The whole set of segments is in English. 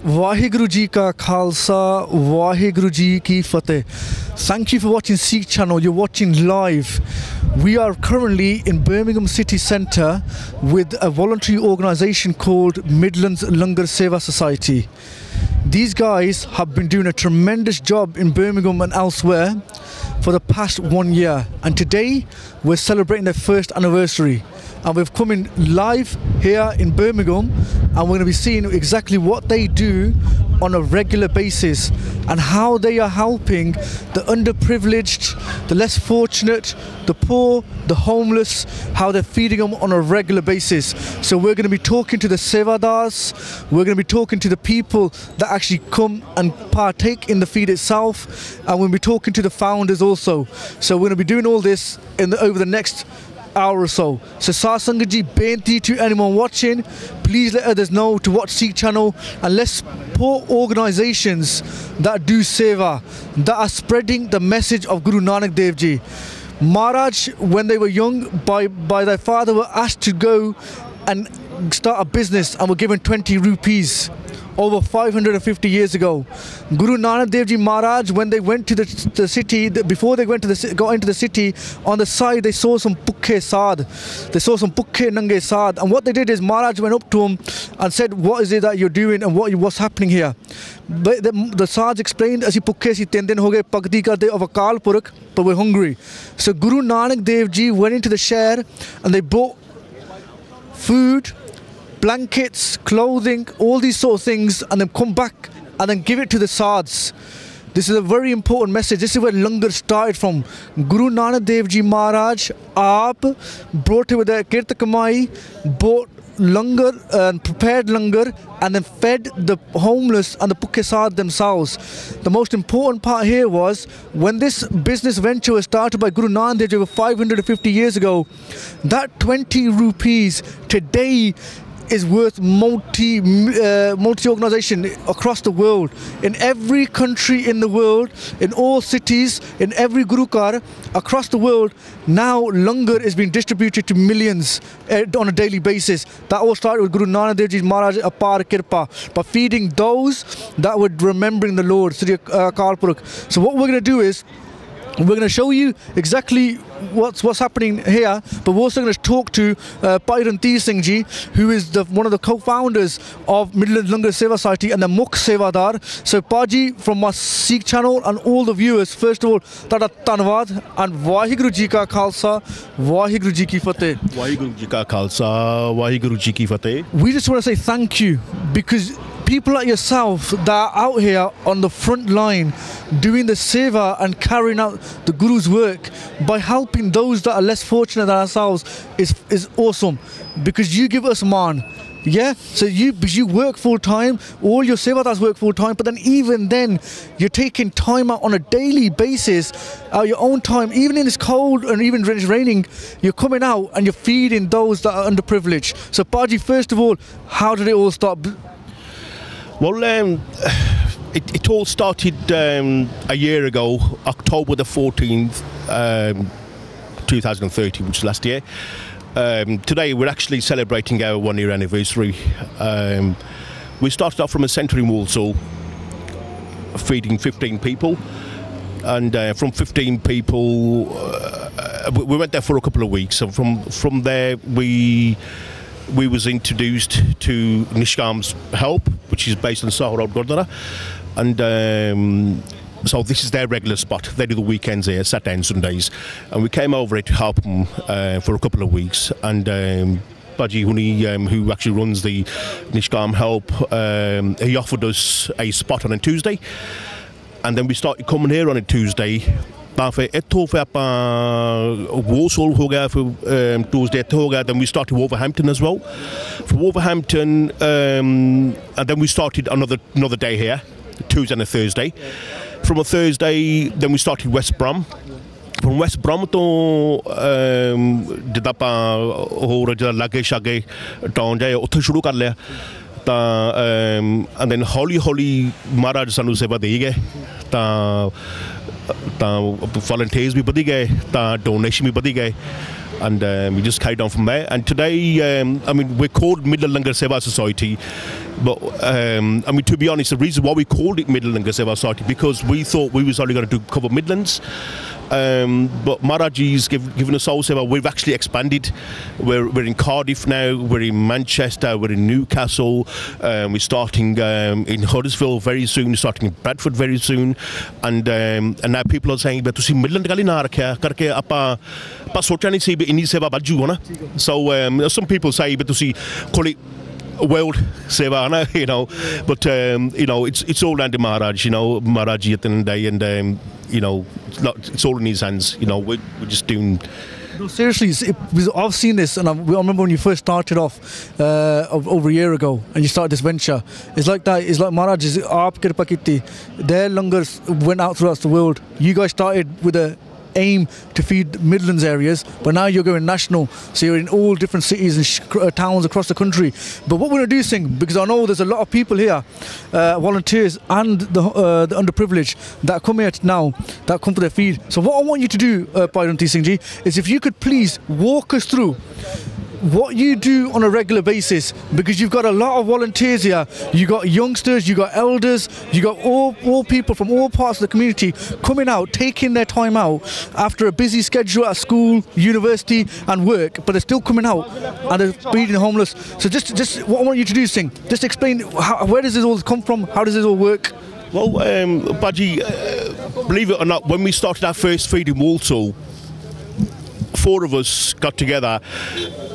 Vaheguru Ji Ka Khalsa, Vaheguru Ji Ki Fateh. Thank you for watching Sikh Channel. You're watching live. We are currently in Birmingham City Centre with a voluntary organisation called Midlands Langar Seva Society. These guys have been doing a tremendous job in Birmingham and elsewhere for the past 1 year, and today we're celebrating their first anniversary. And we've come in live here in Birmingham, and we're going to be seeing exactly what they do on a regular basis and how they are helping the underprivileged, the less fortunate, the poor, the homeless, how they're feeding them on a regular basis. So we're going to be talking to the Sevadars, we're going to be talking to the people that actually come and partake in the feed itself, and we'll be talking to the founders also. So we're going to be doing all this over the next hour or so. So Sasangat ji, benti to anyone watching, please let others know to watch Sikh Channel, and let's support organisations that do seva, that are spreading the message of Guru Nanak Dev Ji. Maharaj, when they were young, by their father, were asked to go and start a business and were given 20 rupees over 550 years ago. Guru Nanak Dev Ji Maharaj, when they went to the city, before they got into the city, on the side they saw some pukhe sad. They saw some pukhe nange sad, and what they did is Maharaj went up to him and said, "What is it that you're doing and what's happening here?" But the Sads explained, "Asi pukhe si 3 din ho gaye pagdi karde of Akal Purakh, but we're hungry." So Guru Nanak Dev Ji went into the share and they bought food, blankets, clothing, all these sort of things, and then come back and then give it to the Sads. This is a very important message. This is where Langar started from. Guru Nanak Dev Ji Maharaj Aap brought it with their Kirt Kamai, bought Langar and prepared Langar, and then fed the homeless and the Pukhe Sad themselves. The most important part here was when this business venture was started by Guru Nanak Dev Ji over 550 years ago, that 20 rupees today is worth multi-organization across the world. In every country in the world, in all cities, in every Gurukar across the world, now Langar is being distributed to millions on a daily basis. That all started with Guru Nanak Dev Ji Maharaj Apar Kirpa, by feeding those that were remembering the Lord, Sri Akal Purakh. So what we're going to do is, we're going to show you exactly what's happening here, but we're also going to talk to Bhai Ranveer Singh Ji, who is one of the co-founders of Midlands Langar Seva Society and the Mukh Sevadar. So Paji, from my Sikh Channel and all the viewers, first of all, tada tanwad, and Vaheguru Ji Ka Khalsa, Vaheguru Ji Ki Fateh. Vaheguru Ji Ka Khalsa, Vaheguru Ji Ki Fateh. We just want to say thank you, because people like yourself that are out here on the front line doing the seva and carrying out the Guru's work by helping those that are less fortunate than ourselves is awesome, because you give us man. Yeah, so you work full time, all your sevadars work full time, but then even then you're taking time out on a daily basis, your own time, even in this cold and even when it's raining, you're coming out and you're feeding those that are underprivileged. So Paji, first of all, how did it all start? Well, it all started a year ago, October the 14th, 2030, which is last year. Today we're actually celebrating our 1 year anniversary. We started off from a centre in Walsall, feeding 15 people, and from 15 people, we went there for a couple of weeks, and from there we was introduced to Nishkam's Help, which is based on Sahara Gurdwara, and so this is their regular spot. They do the weekends here, Saturday and Sundays, and we came over here to help them for a couple of weeks. And Baji Huni, who actually runs the Nishkam Help, he offered us a spot on a Tuesday, and then we started coming here on a Tuesday. Walsall ho gaya, Tuesday ho gaya, then we started Wolverhampton as well. From Wolverhampton, and then we started another day here, Tuesday and a Thursday. From a Thursday, then we started West Brom. From West Brom to ਜਿੱਦਾਂ ਆਪਾਂ ਹੋਰ ਜਿਹੜਾ ਲਾਗੇ ਛਾਗੇ town ਜਾਏ ਉੱਥੇ ਸ਼ੁਰੂ ਕਰ ਲਿਆ ਤਾਂ and then ਹੌਲੀ ਮਹਾਰਾਜ ਸਾਨੂੰ ਸੇਵਾ ਦੇਈ ਗਏ ਤਾਂ volunteers ਵੀ ਵਧੀ ਗਏ ਤਾਂ donation ਵੀ ਵਧੀ ਗਏ and we just carried on from there. And today, I mean, we're called Midlands Langar Seva Society. But I mean, to be honest, the reason why we called it Langar Seva Society, because we thought we was only going to cover Midlands. But Maharaji's given us Soul Seva. We've actually expanded. We're in Cardiff now, we're in Manchester, we're in Newcastle, we're starting in Huddersfield very soon, starting in Bradford very soon, and now people are saying but ਤੁਸੀਂ ਮਿਲਣ ਗੱਲ ਨਾ ਰੱਖਿਆ ਕਰਕੇ ਆਪਾਂ ਸੋਚਿਆ ਨਹੀਂ ਸੀ ਵੀ ਇੰਨੀ ਸੇਵਾ ਵੱਧ ਜੂਗਾ ਨਾ. So some people say but ਤੁਸੀਂ call it world seva, you know, but you know, it's all under Maharaj, you know, Maharaji at the end of the day, and you know, it's all in his hands, you know. We're just doing. No, seriously, I've seen this, and I remember when you first started off over a year ago, and you started this venture. It's like that. It's like Maharaj is aap kirpa kiti. Their langars went out throughout the world. You guys started with a aim to feed Midlands areas, but now you're going national, so you're in all different cities and towns across the country. But what we're going to do, Singh, because I know there's a lot of people here, volunteers and the underprivileged that come here now, that come for their feed. So what I want you to do, Bairanti Singh ji, is if you could please walk us through what you do on a regular basis, because you've got a lot of volunteers here. You got youngsters, you got elders, you got all people from all parts of the community coming out, taking their time out after a busy schedule at school, university and work, but they're still coming out and they're feeding the homeless. So just what I want you to do, Singh, just explain where does this all come from, how does this all work? Well, Baji, believe it or not, when we started our first feeding Walsall, 4 of us got together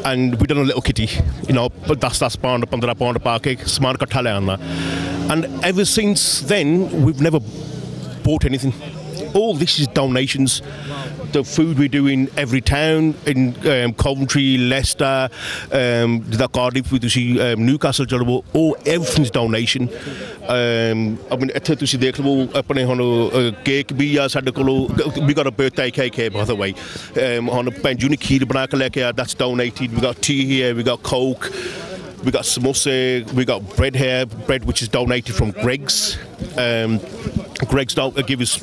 and we done a little kitty, you know, that's pound park, smart katala. And ever since then, we've never bought anything. All this is donations. The food we do in every town, in Coventry, Leicester, Cardiff, Newcastle, all everything's donation. I mean, cake we got a birthday cake here, by the way. On a Benjuni Kheer, that's donated. We got tea here, we got Coke, we got samosa, we got bread here, bread which is donated from Greg's. Greg's give us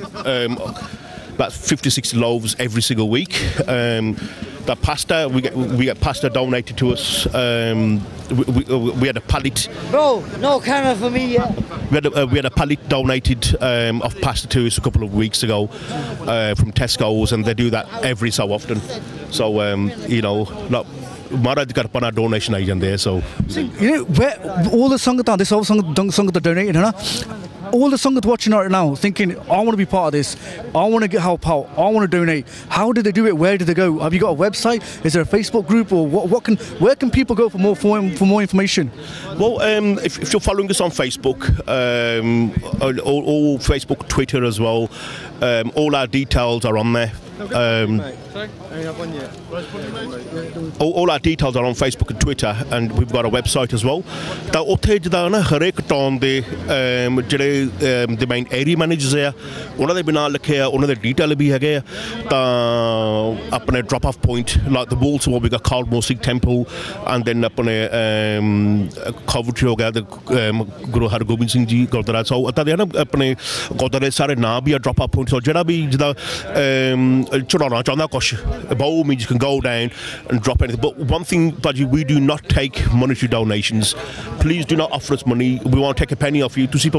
about 50-60 loaves every single week. The pasta, we get pasta donated to us. We had a pallet. Bro, no camera for me yet. We had a pallet donated of pasta to us a couple of weeks ago from Tesco's, and they do that every so often. So you know, Maharaj got a donation agent there. So you know, where all the sangat, this whole sangat donated, huh? All the Sangat watching right now thinking, I want to be part of this, I want to get help out, I want to donate. How did they do it? Where did they go? Have you got a website? Is there a Facebook group? Or where can people go for more information? Well, if you're following us on Facebook, all Facebook, Twitter as well, all our details are on there. All our details are on Facebook and Twitter, and we've got a website as well. The main area managers there, they been the detail be here, up on a drop off point like the Walsall, we got Caldmore Sikh Temple, and then up on a Coventry the Guru Har Gobind Singh Ji Gurdwara. So up on a Gurdwara sare na be a drop off point. So jada be by all means you can go down and drop anything, but one thing, Baji, we do not take monetary donations. Please do not offer us money. We won't take a penny off you. To see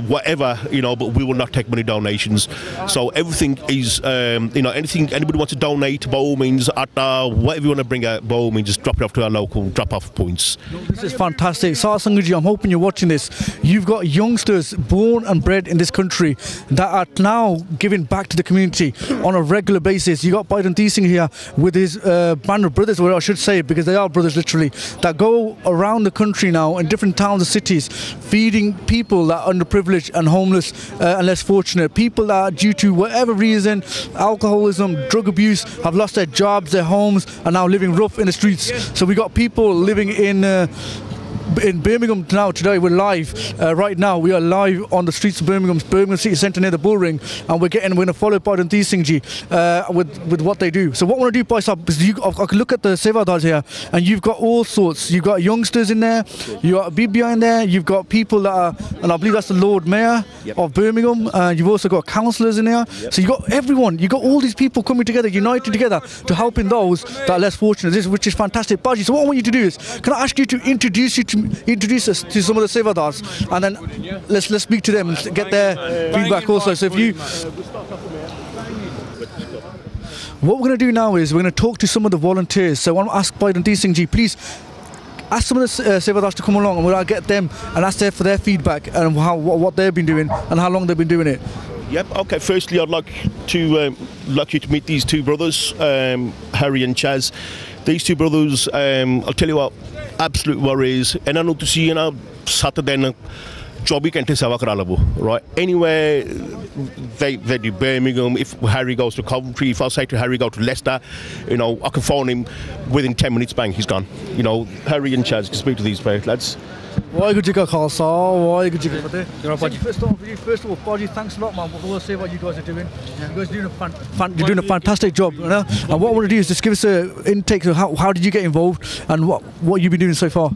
whatever, you know, but we will not take money donations. So everything is, you know, anything anybody wants to donate, by all means, whatever you want to bring out, by all means, just drop it off to our local drop-off points. This is fantastic. Sangaji, I'm hoping you're watching this. You've got youngsters born and bred in this country that are now giving back to the community on a regular basis. You got Bairanti Singh here with his band of brothers, or I should say, because they are brothers literally, that go around the country now in different towns and cities, feeding people that are underprivileged and homeless and less fortunate. People that, due to whatever reason, alcoholism, drug abuse, have lost their jobs, their homes, and now living rough in the streets. So we got people living in in Birmingham now. Today we're live. Right now we are live on the streets of Birmingham City Centre near the Bull Ring, and we're going to follow Pardon Singh Ji with what they do. So what I want to do, Bhai Sahab, is I can look at the Sevadars here, and you've got all sorts. You've got youngsters in there, you got BBI in there, you've got people that are, and I believe that's the Lord Mayor of Birmingham. You've also got councillors in there. So you got everyone. You got all these people coming together, united together to helping those that are less fortunate. Which is fantastic, Baji. So what I want you to do is, can I ask you to introduce us to some of the Sevadars, and then let's speak to them and get their feedback also. So if you, what we're going to do now is we're going to talk to some of the volunteers. So I want to ask Pardon Singh Ji, please ask some of the Sevadars to come along, and we'll get them and ask them for their feedback and what they've been doing and how long they've been doing it. Yep. Okay. Firstly, I'd like you to meet these two brothers, Harry and Chaz. These two brothers, I'll tell you what, absolute warriors. And I know to see Saturday jobby kente seva kara labo, right? Anywhere they do Birmingham. If Harry goes to Coventry, if I say to Harry go to Leicester, I can phone him within 10 minutes. Bang, he's gone. Harry and Chaz, can speak to these lads. Waheguru Ji Ka Khalsa, Waheguru Ji Ki Fateh. First of all, Baji, thanks a lot, man, for say what you guys are doing. You guys are doing a fantastic job, And what I want to do is just give us an intake of how did you get involved and what you've been doing so far.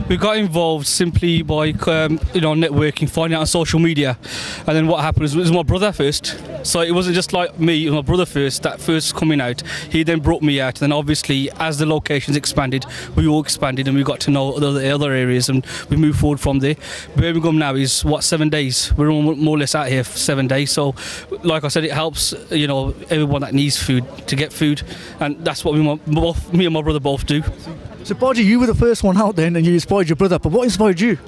We got involved simply by networking, finding out on social media, and then what happened was it was my brother first. So it wasn't just like me, it was my brother first, that first coming out. He then brought me out, and then obviously as the locations expanded, we all expanded and we got to know the other areas, and we moved forward from there. Birmingham now is 7 days. We're all more or less out here for 7 days. So like I said, it helps everyone that needs food to get food, and that's what me and my brother both do. So Baji, you were the first one out there and you inspired your brother, but what inspired you?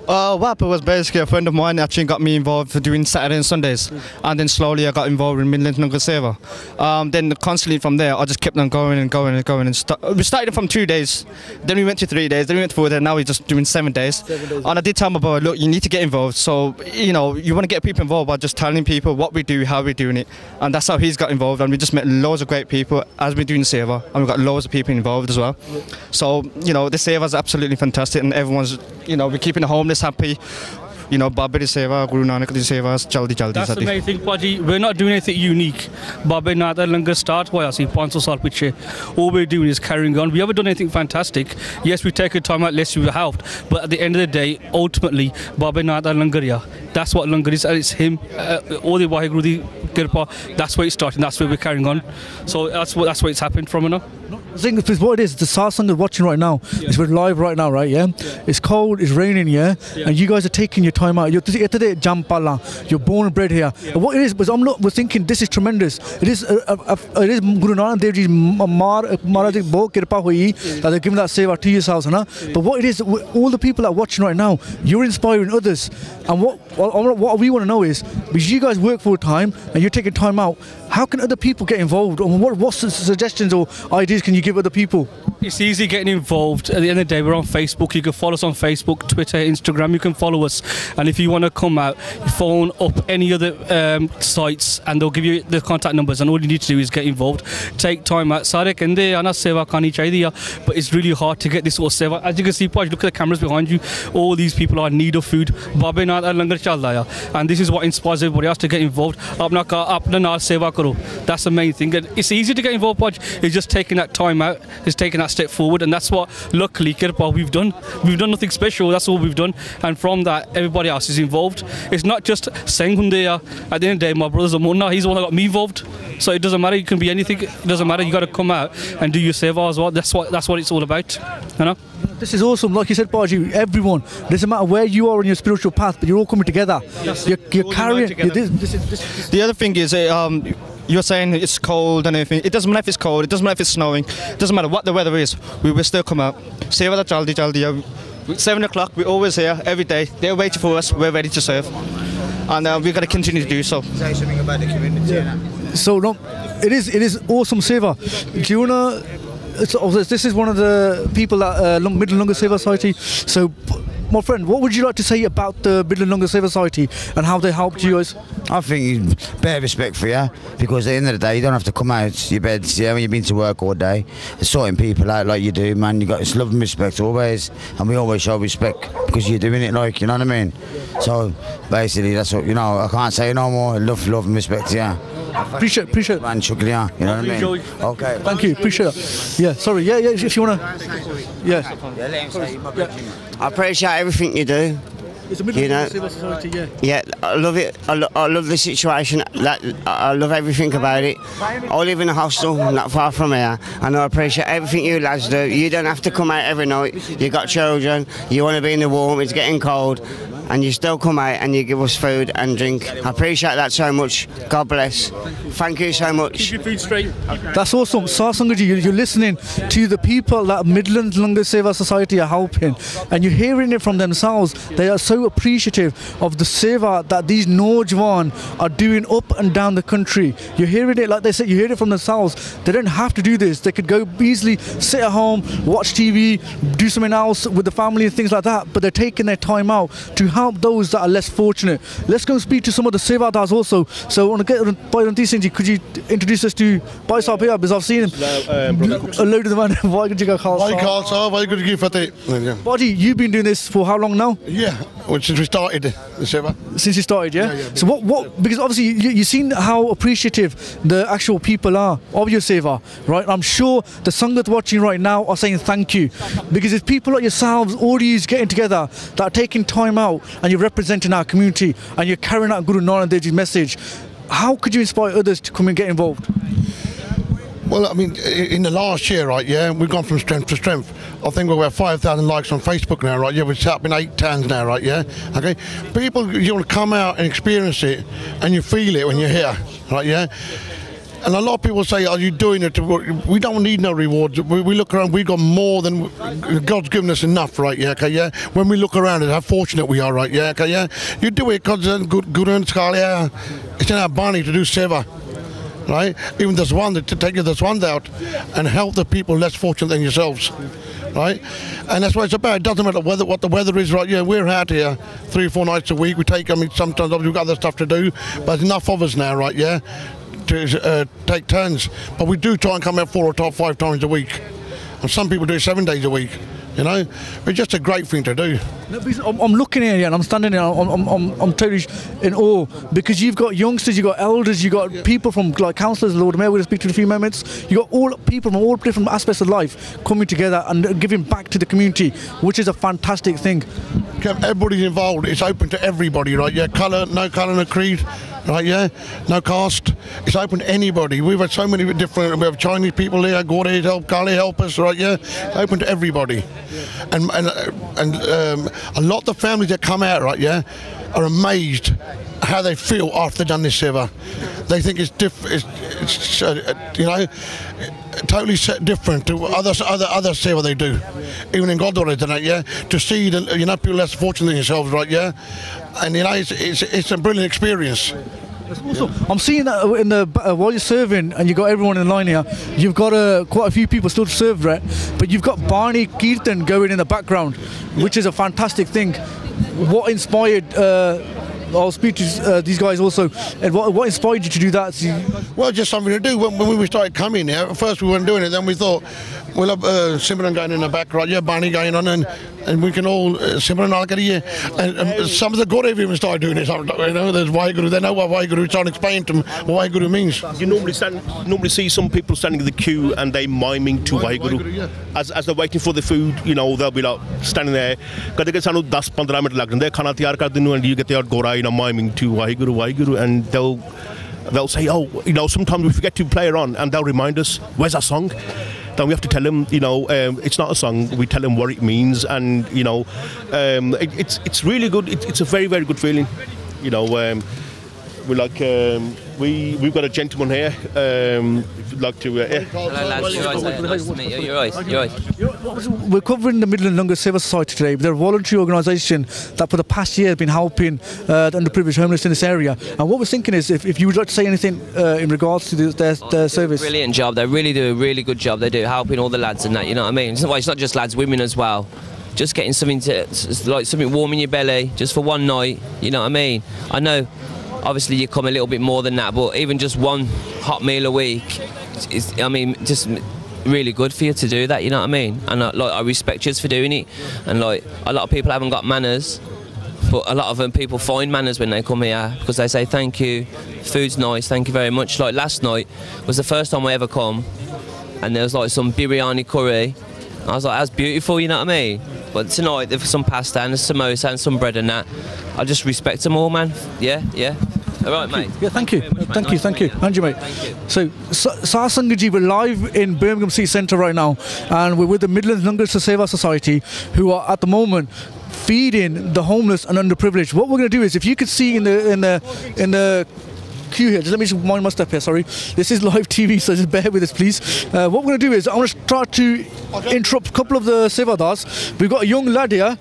What happened was basically a friend of mine actually got me involved for doing Saturday and Sundays, and then slowly I got involved in Midlands Langar Seva. Then constantly from there I just kept on going and going and going, and we started from 2 days, then we went to 3 days, then we went to 4 days, and now we're just doing 7 days. And I did tell my boy, look, you need to get involved. So you want to get people involved by just telling people what we do, how we're doing it, and that's how he's got involved. And we just met loads of great people as we're doing Seva, and we've got loads of people involved as well. So the Seva is absolutely fantastic, and everyone's we're keeping the homeless happy. Baba di Seva, Guru Nanak di Seva, jaldi jaldi. That's the main thing, Baji. We're not doing anything unique. Baba Nada Langar start hoya si 500 saal piche. All we're doing is carrying on. We haven't done anything fantastic. Yes, we take a time out, less we helped, but at the end of the day, ultimately, Baba Nada Langar ya. That's what Langar is, and it's him. All the Waheguru di Kirpa. That's where it's starting. That's where we're carrying on. So that's where it's happened from now. I think what it is, the Satsang is watching right now. It's live right now, right? Yeah. It's cold, it's raining, and you guys are taking your time out. You're born and bred here. And what it is, we're thinking this is tremendous. It is Guru Nanak Dev Ji's Maharaj ki bahut kirpa hui that they're giving that seva to yourselves, But what it is, all the people that are watching right now, you're inspiring others. And what we want to know is, because you guys work full time and you're taking time out, how can other people get involved? And what suggestions or ideas can you give other people? It's easy getting involved. At the end of the day, we're on Facebook. You can follow us on Facebook, Twitter, Instagram. You can follow us. And if you want to come out, you phone up any other sites and they'll give you the contact numbers. And all you need to do is get involved. Take time out. But it's really hard to get this all seva. As you can see, look at the cameras behind you. All these people are in need of food. And this is what inspires everybody else to get involved. That's the main thing. It's easy to get involved, it's just taking that time out, it's taking that step forward, and that's what luckily Kirpa we've done. We've done nothing special, that's all we've done, and from that everybody else is involved. It's not just saying Hundeya. At the end of the day, my brother's a Munna, he's the one that got me involved. So it doesn't matter, you can be anything, it doesn't matter, you got to come out and do your seva as well. That's what it's all about, This is awesome, like you said, Baji, everyone, doesn't matter where you are in your spiritual path, but you're all coming together. You're carrying. The other thing is, you're saying it's cold and everything. It doesn't matter if it's cold, it doesn't matter if it's snowing, it doesn't matter what the weather is, we will still come out. Seva da jaldi jaldi. 7 o'clock, we're always here, every day. They're waiting for us, we're ready to serve. And we're going to continue to do so. Say something about the community. So, it is awesome seva. Do you wanna... this is one of the people at Midlands Langar Seva Society. So my friend, what would you like to say about the Midlands Langar Seva Society and how they helped you guys? I think bare respect for you, because at the end of the day you don't have to come out your beds, yeah, when you've been to work all day, sorting people out like you do, man. You got this love and respect always, and we always show respect because you're doing it, like, you know what I mean. So basically that's what, you know, I can't say no more. Love and respect, yeah. Appreciate Man, shukriya, you know what I mean. Okay. Thank you, appreciate that. Yeah, sorry, yeah, if you wanna. Yeah. I appreciate everything you do. It's a Midlands Langar Seva Society, yeah. Yeah, I love it. I love the situation. I love everything about it. I live in a hostel not far from here, and I appreciate everything you lads do. You don't have to come out every night. You got children. You want to be in the warm. It's getting cold, and you still come out and you give us food and drink. I appreciate that so much. God bless. Thank you so much. Keep your food straight. That's awesome. Sangaji, you're listening to the people that Midlands Langar Seva Society are helping, and you're hearing it from themselves. They are so appreciative of the seva that these Naujawan are doing up and down the country. You're hearing it, like they said, you hear it from themselves. They don't have to do this. They could go easily sit at home, watch TV, do something else with the family and things like that, but they're taking their time out to help those that are less fortunate. Let's go speak to some of the sevadars also. So I want to get by on these things. Could you introduce us to Bhai Sahib here, because I've seen him a load of the man. Body, you've been doing this for how long now? Yeah, well, since we started the Seva. Since you started, yeah? Yeah. So what, because obviously you've seen how appreciative the actual people are of your Seva, right? I'm sure the Sangat watching right now are saying thank you, because it's people like yourselves, all you getting together, that are taking time out and you're representing our community and you're carrying out Guru Nanak Dev Ji's message. How could you inspire others to come and get involved? Well, I mean, in the last year, right, yeah, we've gone from strength to strength. I think we're 5,000 likes on Facebook now, right, yeah, we're set up in 8 towns now, right, yeah, okay. People, you want to come out and experience it, and you feel it when you're here, right, yeah. And a lot of people say, are you doing it? We don't need no rewards. We look around, we've got more than God's given us enough, right, yeah, okay, yeah. When we look around at how fortunate we are, right, yeah, okay, yeah. You do it because Guru and Scalia, it's in our money to do Seva. Right? Even there's one to take this one out and help the people less fortunate than yourselves. Right? And that's what it's about. It doesn't matter what the weather is, right? Yeah, we're out here 3 or 4 nights a week. We take, I mean, sometimes we've got other stuff to do, but there's enough of us now, right? Yeah, to take turns. But we do try and come out 4 or 5 times a week. And some people do 7 days a week. You know, it's just a great thing to do. I'm looking here and I'm standing here. I'm totally in awe, because you've got youngsters, you've got elders, you've got people from like councillors, Lord Mayor. We'll speak to in a few moments. You've got all people from all different aspects of life coming together and giving back to the community, which is a fantastic thing. Everybody's involved. It's open to everybody, right? Yeah, colour, no creed. Right, yeah, no caste. It's open to anybody. We've had so many different. We have Chinese people here, Gordis help, Kali help us, right? Yeah, it's open to everybody, and a lot of the families that come out, right? Yeah, are amazed how they feel after they've done this Seva. They think it's different. It's you know, totally different to other Seva they do, even in Godwara, don't yeah. To see the, you know, people less fortunate than yourselves, right? Yeah, and you know, it's a brilliant experience. Also, I'm seeing that in the while you're serving and you've got everyone in line here, you've got quite a few people still to serve, right? But you've got Barney Kirtan going in the background, which is a fantastic thing. What inspired? I'll speak to these guys also. And what inspired you to do that? Well, just something to do. When we started coming here, at first we weren't doing it. Then we thought, we'll have Simran going in the back, right? Yeah, Barney going on, and we can all Simran all get here. And some of the Guru even started doing it. You know, there's Waheguru. They know what Waheguru. Trying to explain to them what Waheguru means. You normally see some people standing in the queue and they miming to Waheguru. Yeah. As they're waiting for the food, you know, they'll be like standing there. Kade ke sanu 10-15 minute lag jande khana tiyar kar dinu, and you get there Gora, you know, miming to Waheguru, and they'll say, oh, you know, sometimes we forget to play it on, and they'll remind us, where's our song? Then we have to tell them, you know, it's not a song. We tell them what it means, and you know, it's really good. It's a very, very good feeling. You know, we're like we've got a gentleman here. If you'd like to, Hello lads, you're right. Nice to meet you. You're right. We're covering the Midlands Langar Seva Society today. They're a voluntary organisation that for the past year has been helping the underprivileged homeless in this area. And what we're thinking is, if you would like to say anything in regards to their service. Brilliant job. They really do a really good job. They do helping all the lads and that. You know what I mean? It's not just lads, women as well. just getting something to, like something warm in your belly, just for one night. You know what I mean? I know, obviously you come a little bit more than that, but even just one hot meal a week is, I mean, just really good for you to do that. You know what I mean? And like, I respect you for doing it. And like, a lot of people haven't got manners, but a lot of them people find manners when they come here because they say thank you, food's nice, thank you very much. Like last night was the first time I ever come, and there was like some biryani curry. I was like, that's beautiful, you know what I mean? But tonight there's some pasta and a samosa and some bread and that. I just respect them all, man. Yeah. All right, mate. Yeah, thank you. Thank you. Anju, mate. Thank you. So, Sasangaji, we're live in Birmingham City Centre right now, and we're with the Midlands Langar Seva Society, who are at the moment feeding the homeless and underprivileged. What we're going to do is, if you could see in the queue here, just let me just mind my step here, sorry. This is live TV, so just bear with us, please. What we're going to do is, I want to start to interrupt a couple of the Sevadars. We've got a young lad here.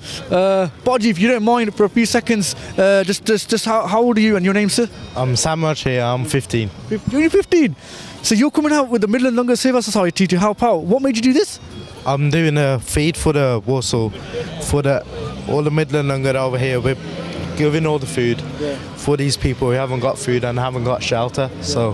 Baji, if you don't mind for a few seconds, just how old are you and your name, sir? I'm Sam here, I'm 15. You're only 15? So you're coming out with the Midlands Langar Seva Society to help out. What made you do this? I'm doing a feed for the Warsaw, for all the Midland Langar over here. We're giving all the food for these people who haven't got food and haven't got shelter. So,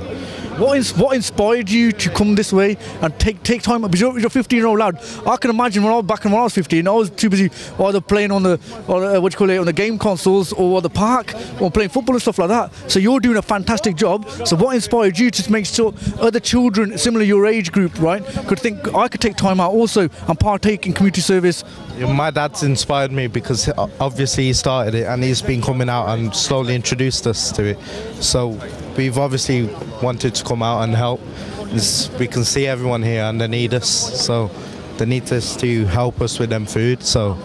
what inspired you to come this way and take time? Because you're a 15-year-old lad. I can imagine when I was 15, I was too busy either playing on the on the game consoles or the park or playing football and stuff like that. So you're doing a fantastic job. So what inspired you to make sure other children similar your age group, right, could think I could take time out also and partake in community service? my dad's inspired me because obviously he started it and he's been coming out and slowly introduced us to it. So we've obviously wanted to come out and help. We can see everyone here and they need us, so they need us to help us with them food. So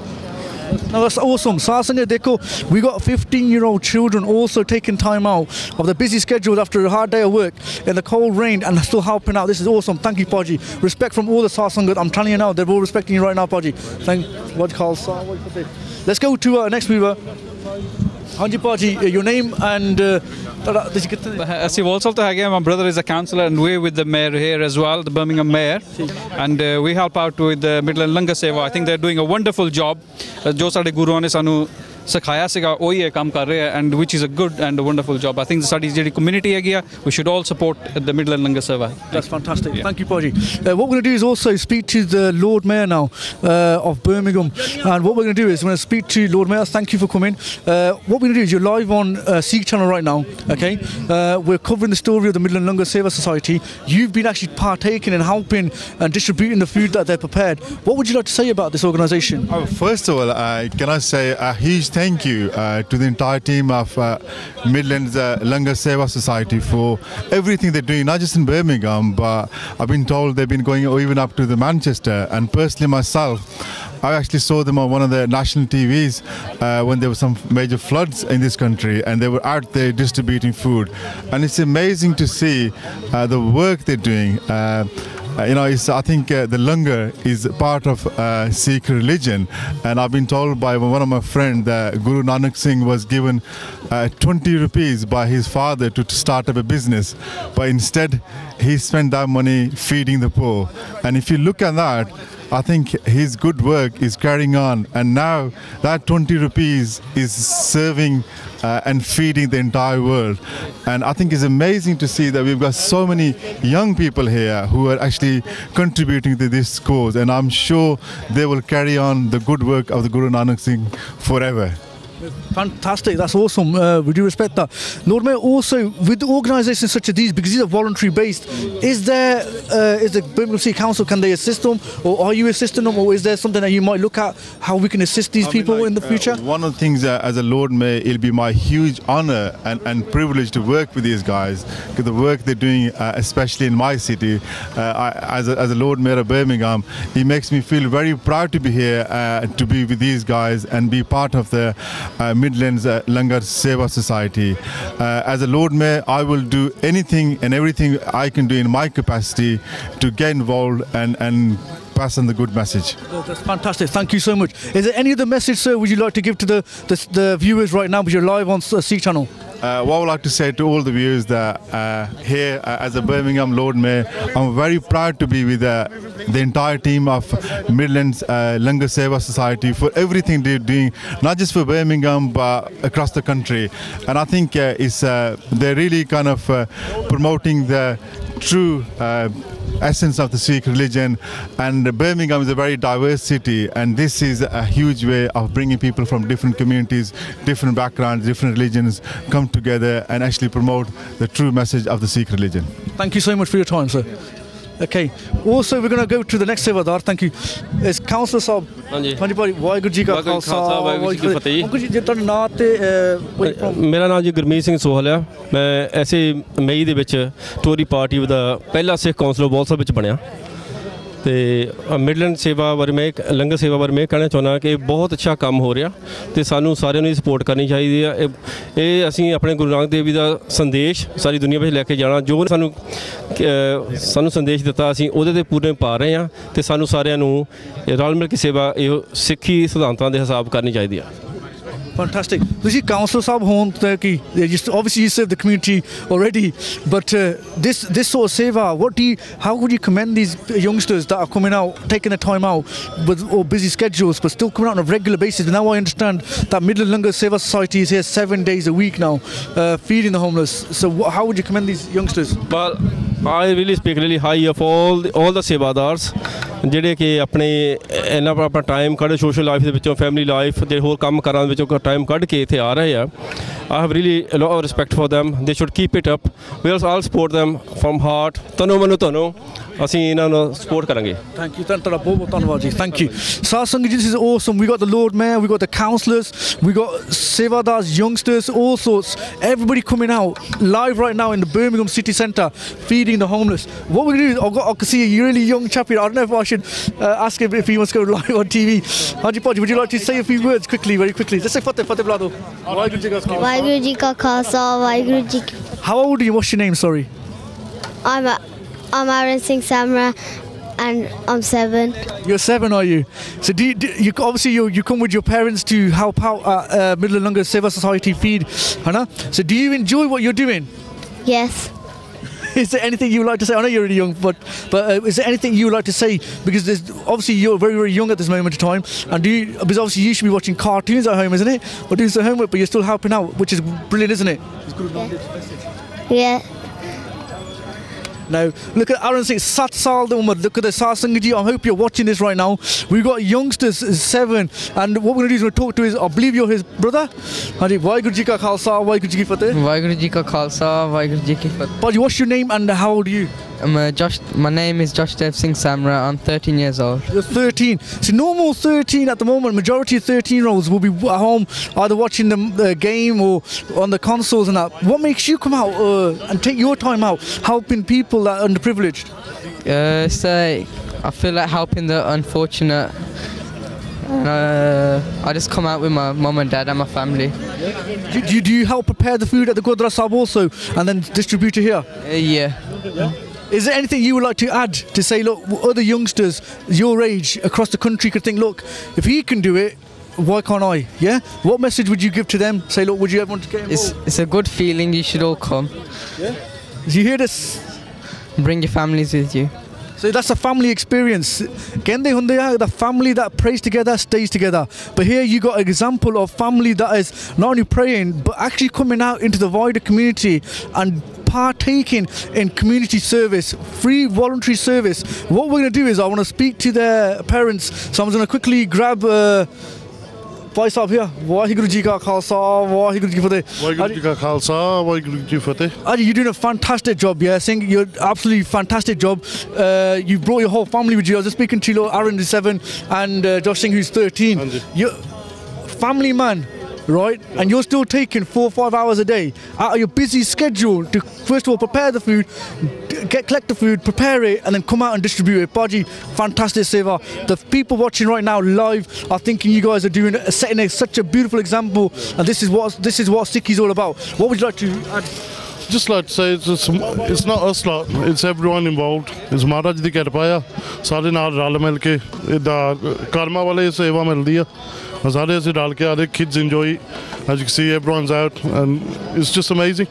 no, that's awesome. Sasanga Deko, we got 15-year-old children also taking time out of the busy schedules after a hard day of work in the cold rain and still helping out. This is awesome. Thank you, Paji. Respect from all the Sasanga. I'm telling you now, they're all respecting you right now, Paji. Thank what calls. Let's go to our next mover. Hanji Paji, your name and ਅਸੀਂ also to ਹੈਗੇ, my brother is a councillor and we're with the mayor here as well, the Birmingham mayor, and we help out with the Midlands Langar Seva. I think they're doing a wonderful job. ਜੋ ਸਾਡੇ ਗੁਰੂਆਂ ਨੇ ਸਾਨੂੰ ਸਿਖਾਇਆ ਸੀਗਾ ਉਹੀ ਇਹ ਕੰਮ ਕਰ ਰਹੇ ਆ, and which is a good and a wonderful job. I think ਸਾਡੀ ਜਿਹੜੀ community ਹੈਗੀ ਆ, we should all support the Midlands Langar Seva. That's fantastic. Yeah. Thank you, Paji. What we're going to do is also speak to the Lord Mayor now of Birmingham, and what we're going to do is we're going to speak to Lord Mayor. Thank you for coming. What we're going to do is you're live on Sikh Channel right now, okay? We're covering the story of the Midlands Langar Seva Society. You've been actually partaking and helping and distributing the food that they're prepared. What would you like to say about this organisation? First of all, can I say a huge thank you to the entire team of Midlands Langar Seva Society for everything they're doing, not just in Birmingham, but I've been told they've been going even up to the Manchester. And personally myself, I actually saw them on one of the national TVs when there were some major floods in this country, and they were out there distributing food. And it's amazing to see the work they're doing. I think the Langar is part of Sikh religion, and I've been told by one of my friends that Guru Nanak Singh was given 20 rupees by his father to start up a business, but instead he spent that money feeding the poor. And if you look at that, I think his good work is carrying on, and now that 20 rupees is serving and feeding the entire world. And I think it's amazing to see that we've got so many young people here who are actually contributing to this cause, and I'm sure they will carry on the good work of the Guru Nanak Singh forever. Fantastic, that's awesome. We do respect that. Lord Mayor, also with organisations such as these, because these are voluntary based, is the Birmingham City Council, can they assist them, or are you assisting them, or is there something that you might look at how we can assist these people in the future? One of the things as a Lord Mayor, it'll be my huge honour and privilege to work with these guys, because the work they're doing, especially in my city, as a Lord Mayor of Birmingham, it makes me feel very proud to be here, to be with these guys and be part of the Midlands Langar Seva Society. As a Lord Mayor, I will do anything and everything I can do in my capacity to get involved and pass on the good message. Oh, that's fantastic. Thank you so much. Is there any other message, sir, would you like to give to the viewers right now, because you're live on Sikh Channel? What I would like to say to all the viewers that here as a Birmingham Lord Mayor, I'm very proud to be with the entire team of Midlands Langar Seva Society for everything they're doing, not just for Birmingham but across the country. And I think they're really kind of promoting the true essence of the Sikh religion, and Birmingham is a very diverse city, and this is a huge way of bringing people from different communities, different backgrounds, different religions come together and actually promote the true message of the Sikh religion. Thank you so much for your time, sir. Okay, also we're going to go to the next Sevadar. Thank you. It's Councillor Saab. ਹਾਂਜੀ ਭਾਈ ਵਾਹਿਗੁਰੂ ਜੀ ਕਾ ਖਾਲਸਾ ਵਾਹਿਗੁਰੂ ਜੀ ਕੀ ਫਤਿਹ। Uncle ਜੀ ਤੁਹਾਡਾ ਨਾਮ ਤੇ ਮੇਰਾ ਨਾਮ ਜੀ ਗੁਰਮੀਤ ਸਿੰਘ ਸੋਹਲ ਆ। ਮੈਂ ਐਸੇ ਮਈ ਦੇ ਵਿੱਚ ਟੋਰੀ ਪਾਰਟੀ ਦਾ ਪਹਿਲਾ ਸਿੱਖ ਕੌਂਸਲਰ ਬੋਲਸਾ ਵਿੱਚ ਬਣਿਆ ਤੇ ਮਿਡਲੈਂਡ ਸੇਵਾ ਬਾਰੇ ਮੈਂ ਲੰਗਰ ਸੇਵਾ ਬਾਰੇ ਮੈਂ ਕਹਿਣਾ ਚਾਹੁੰਦਾ ਕਿ ਬਹੁਤ ਅੱਛਾ ਕੰਮ ਹੋ ਰਿਹਾ ਤੇ ਸਾਨੂੰ ਸਾਰਿਆਂ ਨੂੰ ਸਪੋਰਟ ਕਰਨੀ ਚਾਹੀਦੀ ਆ। ਇਹ ਅਸੀਂ ਆਪਣੇ ਗੁਰੂ ਨਾਨਕ ਦੇਵ ਜੀ ਦਾ ਸੰਦੇਸ਼ ਸਾਰੀ ਦੁਨੀਆ ਵਿੱਚ ਲੈ ਕੇ ਜਾਣਾ, ਜੋ ਸਾਨੂੰ ਸੰਦੇਸ਼ ਦਿੱਤਾ ਅਸੀਂ ਉਹਦੇ ਤੇ ਪੂਰੇ ਪਾ ਰਹੇ ਹਾਂ ਤੇ ਸਾਨੂੰ ਸਾਰਿਆਂ ਨੂੰ ਰਲ ਮਿਲ ਕੇ ਸੇਵਾ ਇਹ ਸਿੱਖੀ ਸਿਧਾਂਤਾਂ ਦੇ ਹਿਸਾਬ ਕਰਨੀ ਚਾਹੀਦੀ ਆ। Fantastic. This is Councillor Saab home Turkey. Obviously you serve the community already, but this sort of seva, how would you commend these youngsters that are coming out, taking the time out with all busy schedules, but still coming out on a regular basis? And now I understand that Midlands Langar Seva Society is here 7 days a week now, feeding the homeless. So how would you commend these youngsters? Well, I really speak really high of all the sevadars ਜਿਹੜੇ ਕਿ ਆਪਣੇ ਇਹਨਾਂ ਆਪਣਾ time ਕੱਢ social life ਦੇ ਵਿੱਚੋਂ family life ਦੇ ਹੋਰ ਕੰਮ ਕਾਰਾਂ ਦੇ ਵਿੱਚੋਂ ਟਾਈਮ ਕੱਢ ਕੇ ਇੱਥੇ ਆ ਰਹੇ ਆ। I have really a lot of respect for them. They should keep it up. We'll all support them from heart. ਤਨੋ ਮਨੋ ਤਨੋ ਅਸੀਂ ਇਹਨਾਂ ਨੂੰ ਸਪੋਰਟ ਕਰਾਂਗੇ। Thank you. ਤੁਹਾਡਾ ਬਹੁਤ ਬਹੁਤ ਧੰਨਵਾਦ ਜੀ। Thank you. Satsang, this is awesome. We got the Lord Mayor, we got the councillors, we got Sevadars, youngsters, all sorts. Everybody coming out live right now in the Birmingham city centre, feeding the homeless. What we're going to do is I can see a really young chap here. I don't know if I should ask him if he wants to go live on TV. Haji Podji, would you like to say a few words quickly, very quickly? Just say Fateh Blado. Waheguru Ji Ka Khalsa, Waheguru Ji Ki. How old are you? What's your name? Sorry. I'm Aaron Singh Samra, and I'm 7. You're 7, are you? So do you obviously you come with your parents to help out at Midlands Langar Seva Society feed, Hannah? So do you enjoy what you're doing? Yes. Is there anything you would like to say? I know you're really young, but is there anything you would like to say? Because obviously you're very, very young at this moment in time, and because obviously you should be watching cartoons at home, isn't it? Or doing some homework, but you're still helping out, which is brilliant, isn't it? Yeah. Now, look at Aaron Singh, 7 saal de umar. Look at the Satsang ji. I hope you're watching this right now. We've got youngsters, 7, and what we're going to do is we're going to talk to his, I believe you're his brother. Haji, Waheguru Ji Ka Khalsa, Waheguru Ji Ki Fateh. Waheguru Ji Ka Khalsa, Waheguru Ji Ki Fateh. Paji, what's your name and how old are you? My name is Josh Dev Singh Samra. I'm 13 years old. You're 13. So normal 13 at the moment, majority of 13-year-olds will be at home either watching the game or on the consoles and that. What makes you come out and take your time out helping people that are underprivileged? I feel like helping the unfortunate. I just come out with my mum and dad and my family. Do you help prepare the food at the Gurdwara Sahib also and then distribute it here? Yeah. Is there anything you would like to add to say, look, other youngsters your age across the country could think, look, if he can do it, why can't I? Yeah? What message would you give to them? Say, look, would you ever want to get involved? It's a good feeling. You should all come. Yeah? Did you hear this? Bring your families with you. So that's a family experience. The family that prays together stays together. But here you got an example of family that is not only praying but actually coming out into the wider community and partaking in community service, free voluntary service. What we're going to do is I want to speak to their parents. So I'm going to quickly grab Bhai Sahib here. Waheguru Ji Ka Khalsa, Waheguru Ji Ki Fateh. Waheguru Ji Ka Khalsa, Waheguru Ji Ki Fateh. Aji, you're doing a fantastic job, yeah. Singh, you're absolutely fantastic job. You brought your whole family with you. I was just speaking to Aaron, who's 7, and Josh Singh, who's 13. You're family man, right? And you're still taking 4 or 5 hours a day out of your busy schedule to first of all prepare the food, collect the food, prepare it, and then come out and distribute it. Baji, fantastic seva. The people watching right now live are thinking you guys are setting such a beautiful example, and this is what Sikh is all about. What would you like to add? just like to say it's not us lot, it's everyone involved. It's Maharaj di kirpa hai. Sare naal ral mil ke idda karma wale seva mildi hai. Sare ase dal ke aade kids enjoy. As you can see, everyone's out, and it's just amazing.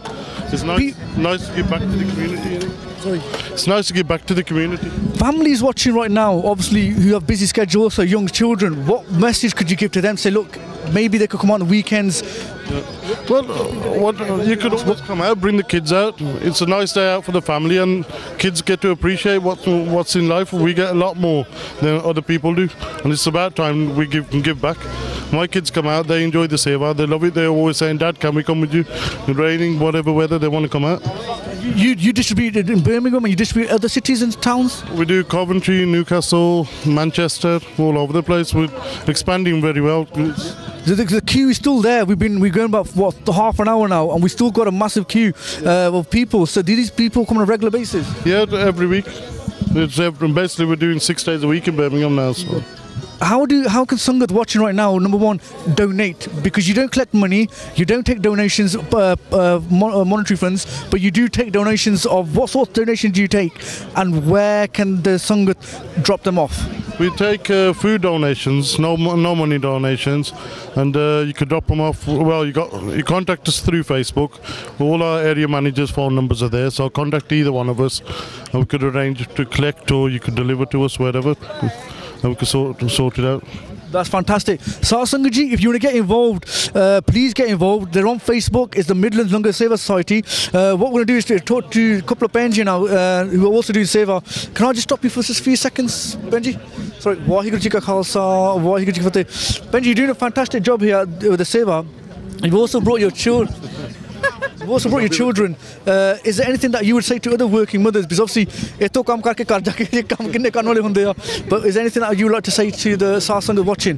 It's nice to give back to the community. Sorry. It's nice to give back to the community. Families watching right now, obviously, who have busy schedules, so young children, what message could you give to them? Say, look, maybe they could come on the weekends. Yeah. Well, you could always come out, bring the kids out. It's a nice day out for the family, and kids get to appreciate what's in life. We get a lot more than other people do, and it's about time we can give back. My kids come out, they enjoy the seva, they love it. They're always saying, Dad, can we come with you? In raining, whatever weather, they want to come out. You distribute it in Birmingham, and you distribute other cities and towns? We do Coventry, Newcastle, Manchester, all over the place. We're expanding very well. The queue is still there. We're going about half an hour now, and we still got a massive queue of people. So do these people come on a regular basis? Yeah, every week. Basically, we're doing 6 days a week in Birmingham now. So. How can Sangat watching right now, number one, donate? Because you don't collect money, you don't take donations, monetary funds, but you do take donations of what sort of donations do you take, and where can the Sangat drop them off? We take food donations, no money donations, and you could drop them off. Well, you contact us through Facebook. All our area managers' phone numbers are there, so contact either one of us, and we could arrange to collect, or you could deliver to us wherever. And we can sort it out. That's fantastic. Sangat, if you want to get involved, please get involved. They're on Facebook. It's the Midlands Langar Seva Society. What we're going to do is to talk to a couple of Benji now who are also doing Seva. Can I just stop you for just a few seconds, Benji? Sorry. Waheguru Ji Ka Khalsa, Waheguru Ji Ki Fateh. Benji, you're doing a fantastic job here with the Seva. You've also brought your children. Is there anything that you would say to other working mothers? Because obviously, but is there anything that you would like to say to the Satsang watching?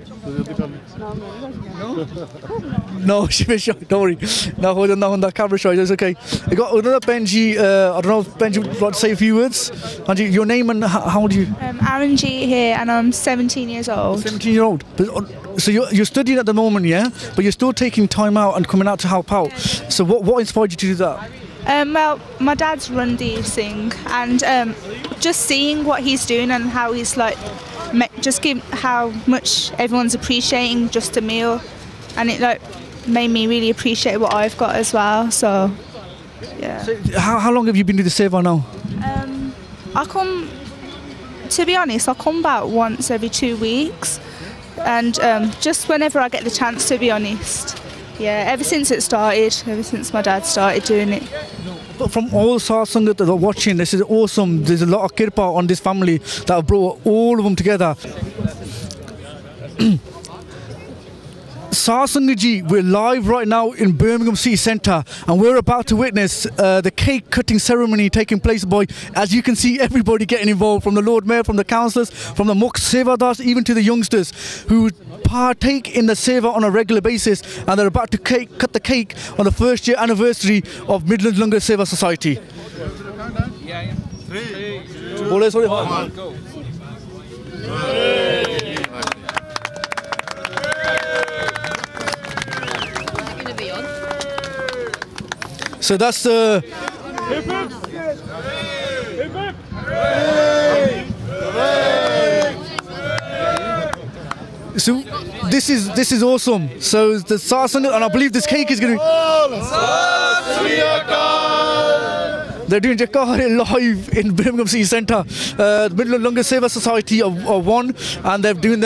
No, don't worry. No, hold on, the camera shy. It's okay. You got another Benji. I don't know if Benji would like to say a few words. Anji, your name and how old are you? Aaron G here, and I'm 17 years old. 17 years old. So you're studying at the moment, yeah? But you're still taking time out and coming out to help out. So what inspired you to do that? Well, my dad's run Singh, and just seeing what he's doing and how he's like, how much everyone's appreciating just a meal, and it like made me really appreciate what I've got as well. So, yeah. So how long have you been doing the Seva now? To be honest, I come about once every 2 weeks, and just whenever I get the chance, to be honest. Yeah, ever since my dad started doing it. But from all Satsangat that are watching, this is awesome. There's a lot of kirpa on this family that have brought all of them together. Satsangaji, we're live right now in Birmingham City Centre, and we're about to witness the cake cutting ceremony taking place by, as you can see, everybody getting involved, from the Lord Mayor, from the councillors, from the Mukh Sevadars, even to the youngsters who partake in the Seva on a regular basis, and they're about to cut the cake on the first year anniversary of Midlands Langar Seva Society. 3, 2, 1, go. So that's the So this is awesome. So the Satsang, and I believe this cake is going to. They're doing Jakar live in Birmingham City Centre. The Midlands Langar Seva Society are one, and they're doing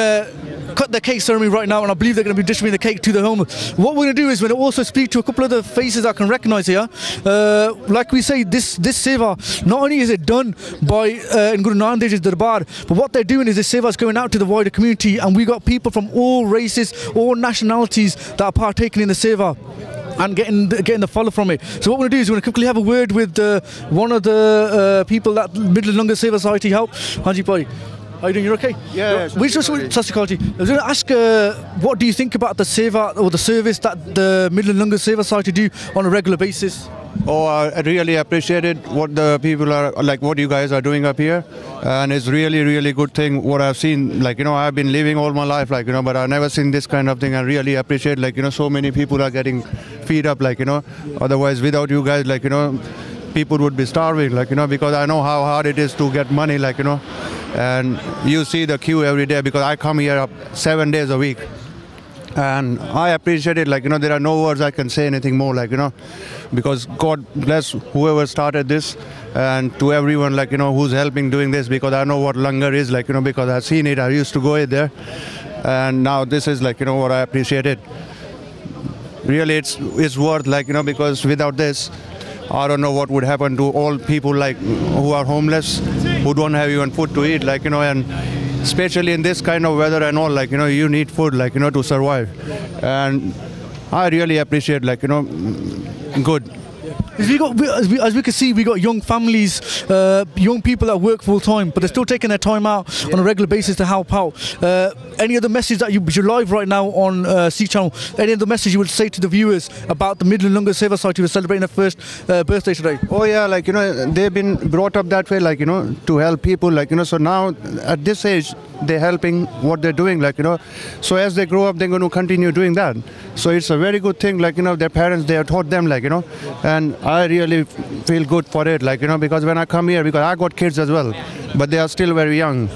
cut the cake ceremony right now, and I believe they're going to be distributing the cake to the homeless. What we're going to do is we're going to also speak to a couple of the faces I can recognise here. Like we say, this Seva, not only is it done by in Guru Nanak Dev Ji's Darbar, but what they're doing is this Seva is going out to the wider community, and we got people from all races, all nationalities that are partaking in the Seva and getting the follow from it. So what we're going to do is we're going to quickly have a word with one of the people that Midlands Langar Seva Society help. Hanji Pai. How are you doing? You're okay? Yeah. We just I was going to ask, what do you think about the Seva or the service that the Midlands Langar Seva Society do on a regular basis? Oh, I really appreciated what the people are like, what you guys are doing up here, and it's really good thing what I've seen. Like, you know, I've been living all my life, like, you know, but I've never seen this kind of thing. I really appreciate, like, you know, so many people are getting feed up, like, you know. Otherwise, without you guys, like, you know, people would be starving, like, you know, because I know how hard it is to get money, like, you know, and you see the queue every day because I come here 7 days a week. And I appreciate it, like, you know, there are no words I can say anything more, like, you know, because God bless whoever started this, and to everyone, like, you know, who's helping doing this, because I know what Langar is, like, you know, because I've seen it, I used to go there, and now this is, like, you know, what I appreciate it. Really, it's worth, like, you know, because without this, I don't know what would happen to all people, like, who are homeless, who don't have even food to eat, like, you know, and especially in this kind of weather and all, like, you know, you need food, like, you know, to survive. And I really appreciate, like, you know, good. As we can see, we got young families, young people that work full time, but they're still taking their time out on a regular basis to help out. Any other message that you're live right now on Sikh Channel? Any other message you would say to the viewers about the Midlands Langar Seva Society who are celebrating their first birthday today? Oh yeah, like, you know, they've been brought up that way, like, you know, to help people, like, you know, so now at this age they're helping what they're doing, like, you know, so as they grow up they're going to continue doing that. So it's a very good thing, like, you know, their parents, they have taught them, like, you know, and I really feel good for it, like, you know, because when I come here, because I got kids as well, but they are still very young.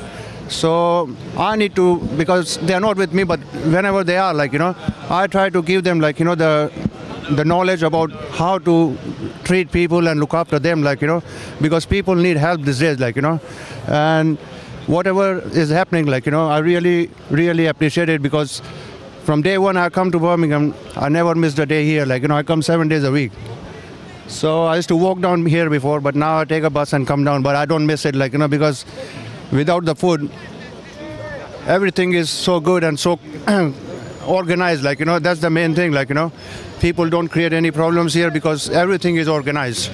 So I need to, because they are not with me, but whenever they are, like, you know, I try to give them, like, you know, the knowledge about how to treat people and look after them, like, you know, because people need help these days, like, you know, and whatever is happening, like, you know, I really appreciate it, because from day one I come to Birmingham, I never missed a day here, like, you know, I come 7 days a week. So I used to walk down here before, but now I take a bus and come down, but I don't miss it, like, you know, because without the food, everything is so good and so organized, like, you know, that's the main thing, like, you know, people don't create any problems here because everything is organized.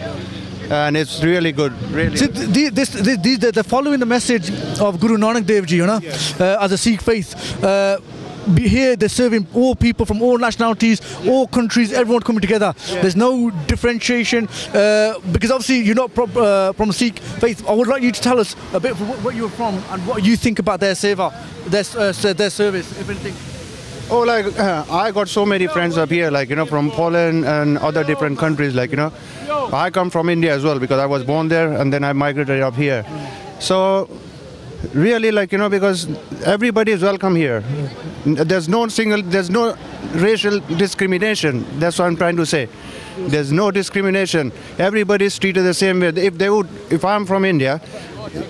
And it's really good, really. So they're following the message of Guru Nanak Dev Ji, you know, as a Sikh faith. Here they're serving all people from all nationalities, all countries, everyone coming together. There's no differentiation, because obviously you're not from Sikh faith. I would like you to tell us a bit of what you're from and what you think about their seva, their service, if anything. Oh, like, I got so many friends up here, like, you know, from Poland and other different countries, like, you know. I come from India as well, because I was born there and then I migrated up here. So really, like, you know, because everybody is welcome here. There's no racial discrimination. That's what I'm trying to say. There's no discrimination. Everybody is treated the same way. If I'm from India,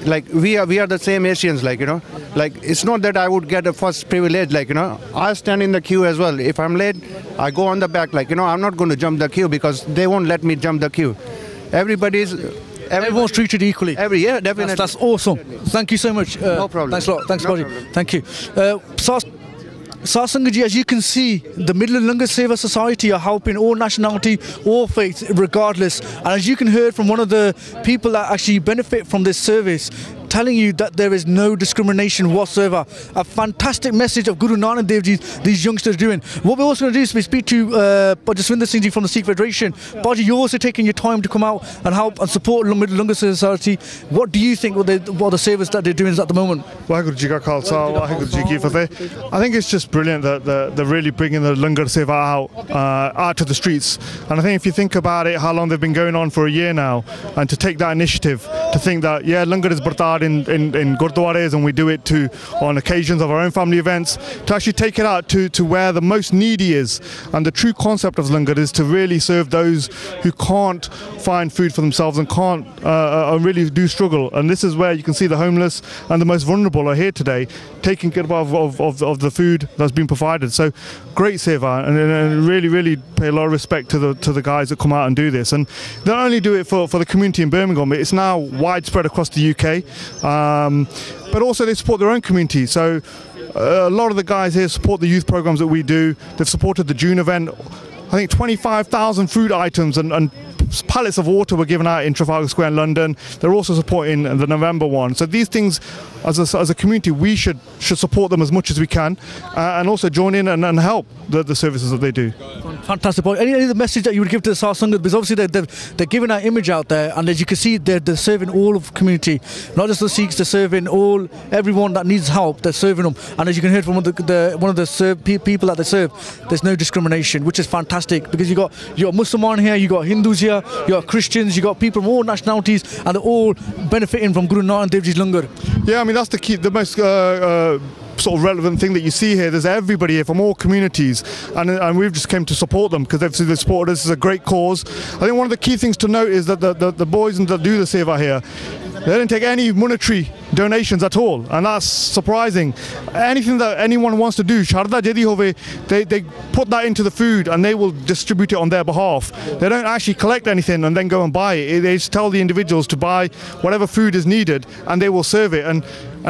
like, we are the same Asians, like, you know, like, it's not that I would get a first privilege, like, you know, I stand in the queue as well. If I'm late, I go on the back, like, you know, I'm not going to jump the queue because they won't let me jump the queue. Everyone's treated equally. Yeah, definitely. That's awesome. Thank you so much. No problem. Thanks a lot. Thanks, no buddy. problem. Thank you. Sasangaji, as you can see, the Midlands Langar Seva Society are helping all nationality, all faiths, regardless. And as you can hear from one of the people that actually benefit from this service, telling you that there is no discrimination whatsoever. A fantastic message of Guru Nanak Dev Ji these youngsters doing. What we're also going to do is we speak to Jaswinder Singh Ji from the Sikh Federation. Baji, you're also taking your time to come out and help and support Langar Seva Society. What do you think what the service that they're doing at the moment? Waheguru Ji Ka Khalsa, Waheguru Ji Ki Fateh. I think it's just brilliant that they're really bringing the Langar Seva out to the streets. And I think if you think about it, how long they've been going on for a year now, and to take that initiative, to think that, yeah, Langar is bartad in Gurdwaras, and we do it on occasions of our own family events, to actually take it out to where the most needy is. And the true concept of Langar is to really serve those who can't find food for themselves and can't really do struggle. And this is where you can see the homeless and the most vulnerable are here today, taking care of the food that's been provided. So great seva, and really pay a lot of respect to the guys that come out and do this. And they don't only do it for the community in Birmingham, it's now widespread across the UK, but also they support their own community. So a lot of the guys here support the youth programs that we do. They've supported the June event. I think 25,000 food items and pallets of water were given out in Trafalgar Square in London. They're also supporting the November one. So these things, as a community, we should support them as much as we can, and also join in and help the services that they do. Fantastic. Any other message that you would give to the Sar Sangat? Because obviously they're giving that image out there, and as you can see, they're serving all of the community, not just the Sikhs. They're serving everyone that needs help. They're serving them, and as you can hear from one of the people that they serve, there's no discrimination, which is fantastic, because you got Musliman here, you got Hindus here, you got Christians, you got people from all nationalities, and they're all benefiting from Guru Nanak Dev Ji's Langar. Yeah, I mean that's the most sort of relevant thing that you see here. There's everybody here from all communities, and we've just came to support them because they've supported us. This is a great cause. I think one of the key things to note is that the boys that do the Seva here, they don't take any monetary donations at all, and that's surprising. Anything that anyone wants to do, Sharda Jadi Hove, they put that into the food and they will distribute it on their behalf. They don't actually collect anything and then go and buy it. They just tell the individuals to buy whatever food is needed and they will serve it. And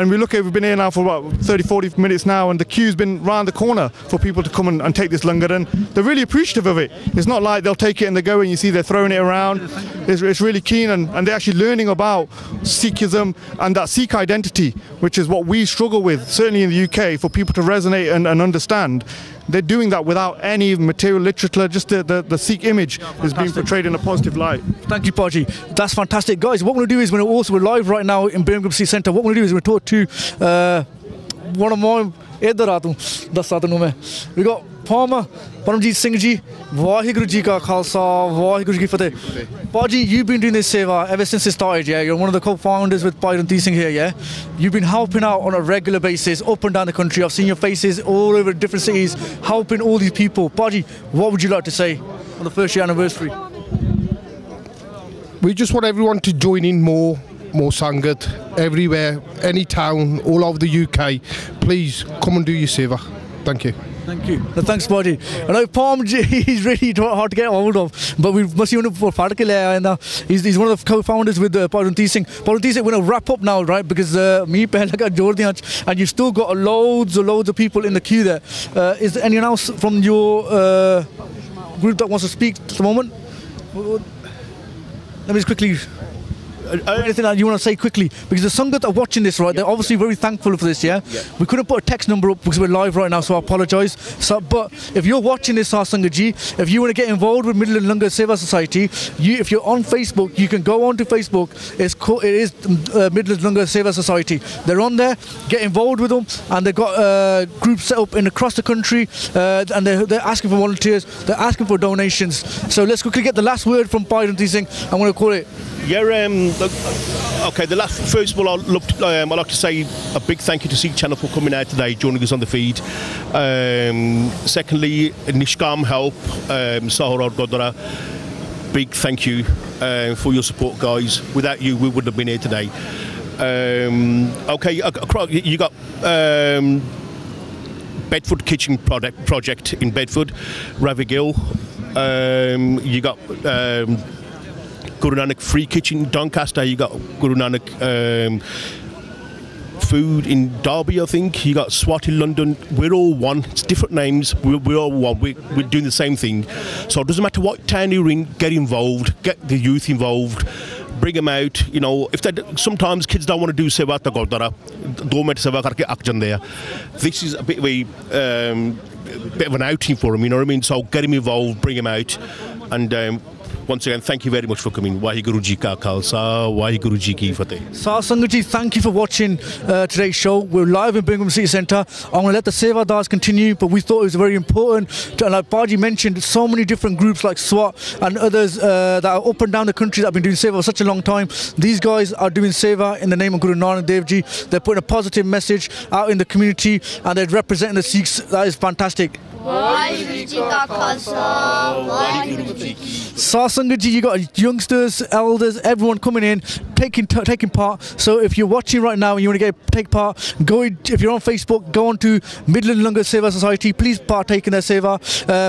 we've been here now for about 30-40 minutes now, and the queue's been round the corner for people to come and take this langar, and they're really appreciative of it. It's not like they'll take it and they go and you see they're throwing it around. It's really keen, and they're actually learning about Sikhism and that Sikh identity, which is what we struggle with, certainly in the UK, for people to resonate and understand. They're doing that without any material literature, just the Sikh image is being portrayed in a positive light. Thank you, Paji. That's fantastic. Guys, what we're going to do is we're live right now in Birmingham City Centre. What we're going to do is we're going to talk to one of my... We got Farmer Paramjit Singh ji. Vaheguru ji ka khalsa, Vaheguru ji ki fateh. Paji, you've been doing this seva ever since it started, yeah? You're one of the co-founders with Paramjit Singh here, yeah? You've been helping out on a regular basis up and down the country. I've seen your faces all over different cities, helping all these people. Paji, what would you like to say on the first year anniversary? We just want everyone to join in more Sangat, everywhere, any town, all over the UK. Please come and do your seva. Thank you. Thank you. Thanks, Paji. I know Paramjit is really hard to get hold of, but we must see him for he's one of the co-founders with Paramjit Singh. Paramjit Singh, we're going to wrap up now, right? Because and you've still got loads of people in the queue there. Is there anyone else from your group that wants to speak at the moment? Let me just quickly... anything that you want to say quickly, because the Sangat are watching this, right? They're obviously very thankful for this, yeah? We couldn't put a text number up because we're live right now, so I apologise. But if you're watching this, Sangat ji, if you want to get involved with Midlands Langar Seva Society, if you're on Facebook, you can go on to Facebook. It is Midlands Langar Seva Society. They're on there. Get involved with them, and they've got groups set up across the country, and they're asking for volunteers. They're asking for donations. So let's quickly get the last word from Paramjit Singh. I'm going to call it. Yeah, okay, first of all, I'd like to say a big thank you to Sikh Channel for coming out today, joining us on the feed. Secondly, Nishkam Help, Sahara Godara, big thank you for your support, guys. Without you, we wouldn't have been here today. Okay, you got Bedford Kitchen Project in Bedford, Ravi Gill. You got... Guru Nanak Free Kitchen Doncaster, you got Guru Nanak Food in Derby, I think. You got SWAT in London. We're all one. It's different names. We're all one. We're doing the same thing. So it doesn't matter what town you're in, get involved, get the youth involved, bring them out. You know, if sometimes kids don't want to do seva ta gurdwara, 2 minute seva karke ak jande hai. This is a bit of an outing for them, you know what I mean? So get them involved, bring them out, and once again, thank you very much for coming. Vaheguru ji ka khalsa, Vaheguru ji ki fateh. Sar Sangat ji, thank you for watching today's show. We're live in Birmingham City Centre. I'm going to let the Seva Dars continue, but we thought it was very important. Like Paji mentioned, so many different groups like SWAT and others that are up and down the country that have been doing Seva for such a long time. These guys are doing Seva in the name of Guru Nanak Dev Ji. They're putting a positive message out in the community, and they're representing the Sikhs. That is fantastic. Sar Sangat ji, you got youngsters, elders, everyone coming in, taking part. So if you're watching right now and you want to take part, if you're on Facebook, go on to Midlands Langar Seva Society. Please partake in their seva.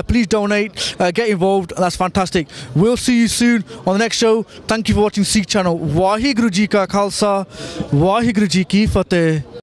Please donate, get involved. That's fantastic. We'll see you soon on the next show. Thank you for watching Sikh Channel. Vaheguru ji ka khalsa, Vaheguru ji ki fateh.